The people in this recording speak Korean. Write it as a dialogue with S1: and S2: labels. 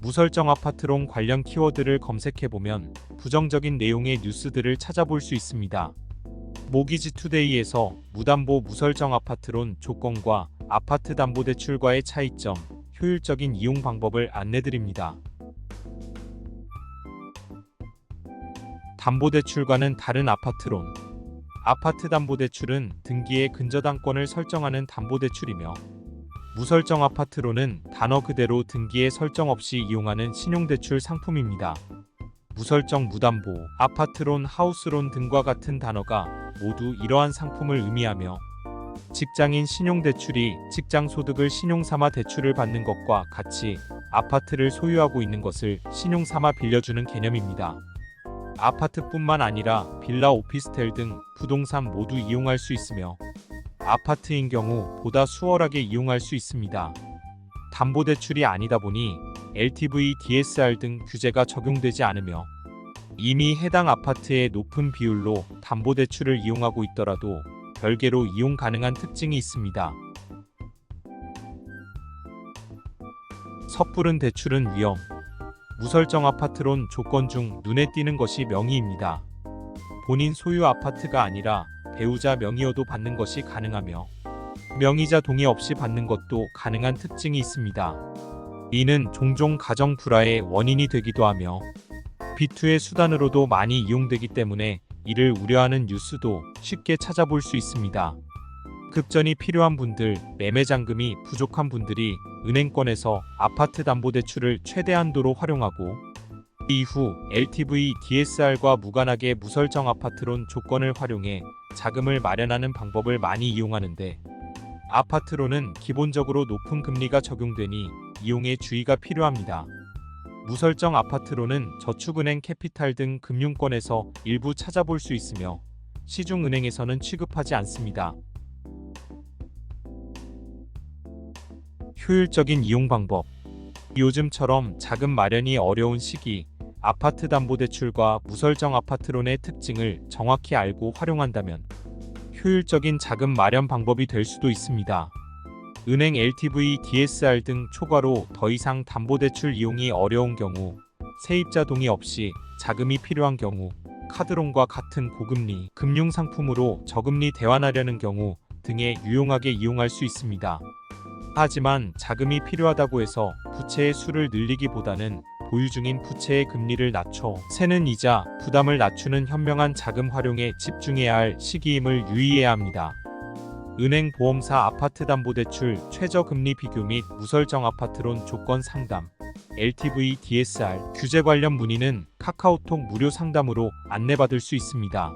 S1: 무설정 아파트론 관련 키워드를 검색해보면 부정적인 내용의 뉴스들을 찾아볼 수 있습니다. 모기지투데이에서 무담보 무설정 아파트론 조건과 아파트 담보대출과의 차이점, 효율적인 이용 방법을 안내드립니다. 담보대출과는 다른 아파트론. 아파트 담보대출은 등기의 근저당권을 설정하는 담보대출이며, 무설정 아파트론은 단어 그대로 등기에 설정 없이 이용하는 신용대출 상품입니다. 무설정, 무담보, 아파트론, 하우스론 등과 같은 단어가 모두 이러한 상품을 의미하며, 직장인 신용대출이 직장 소득을 신용삼아 대출을 받는 것과 같이 아파트를 소유하고 있는 것을 신용삼아 빌려주는 개념입니다. 아파트뿐만 아니라 빌라, 오피스텔 등 부동산 모두 이용할 수 있으며, 아파트인 경우 보다 수월하게 이용할 수 있습니다. 담보대출이 아니다 보니 LTV, DSR 등 규제가 적용되지 않으며, 이미 해당 아파트의 높은 비율로 담보대출을 이용하고 있더라도 별개로 이용 가능한 특징이 있습니다. 섣부른 대출은 위험. 무설정 아파트론 조건 중 눈에 띄는 것이 명의입니다. 본인 소유 아파트가 아니라 배우자 명의여도 받는 것이 가능하며, 명의자 동의 없이 받는 것도 가능한 특징이 있습니다. 이는 종종 가정 불화의 원인이 되기도 하며, 비투의 수단으로도 많이 이용되기 때문에 이를 우려하는 뉴스도 쉽게 찾아볼 수 있습니다. 급전이 필요한 분들, 매매 잔금이 부족한 분들이 은행권에서 아파트 담보대출을 최대한도로 활용하고, 이후 LTV, DSR과 무관하게 무설정 아파트론 조건을 활용해 자금을 마련하는 방법을 많이 이용하는데, 아파트론은 기본적으로 높은 금리가 적용되니 이용에 주의가 필요합니다. 무설정 아파트론은 저축은행, 캐피탈 등 금융권에서 일부 찾아볼 수 있으며, 시중은행에서는 취급하지 않습니다. 효율적인 이용 방법. 요즘처럼 자금 마련이 어려운 시기, 아파트 담보대출과 무설정 아파트론의 특징을 정확히 알고 활용한다면 효율적인 자금 마련 방법이 될 수도 있습니다. 은행 LTV, DSR 등 초과로 더 이상 담보대출 이용이 어려운 경우, 세입자 동의 없이 자금이 필요한 경우, 카드론과 같은 고금리 금융상품으로 저금리 대환하려는 경우 등에 유용하게 이용할 수 있습니다. 하지만 자금이 필요하다고 해서 부채의 수를 늘리기보다는 보유 중인 부채의 금리를 낮춰 세는 이자 부담을 낮추는 현명한 자금 활용에 집중해야 할 시기임을 유의해야 합니다. 은행, 보험사, 아파트 담보대출 최저금리 비교 및 무설정 아파트론 조건 상담, LTV, DSR 규제 관련 문의는 카카오톡 무료 상담으로 안내받을 수 있습니다.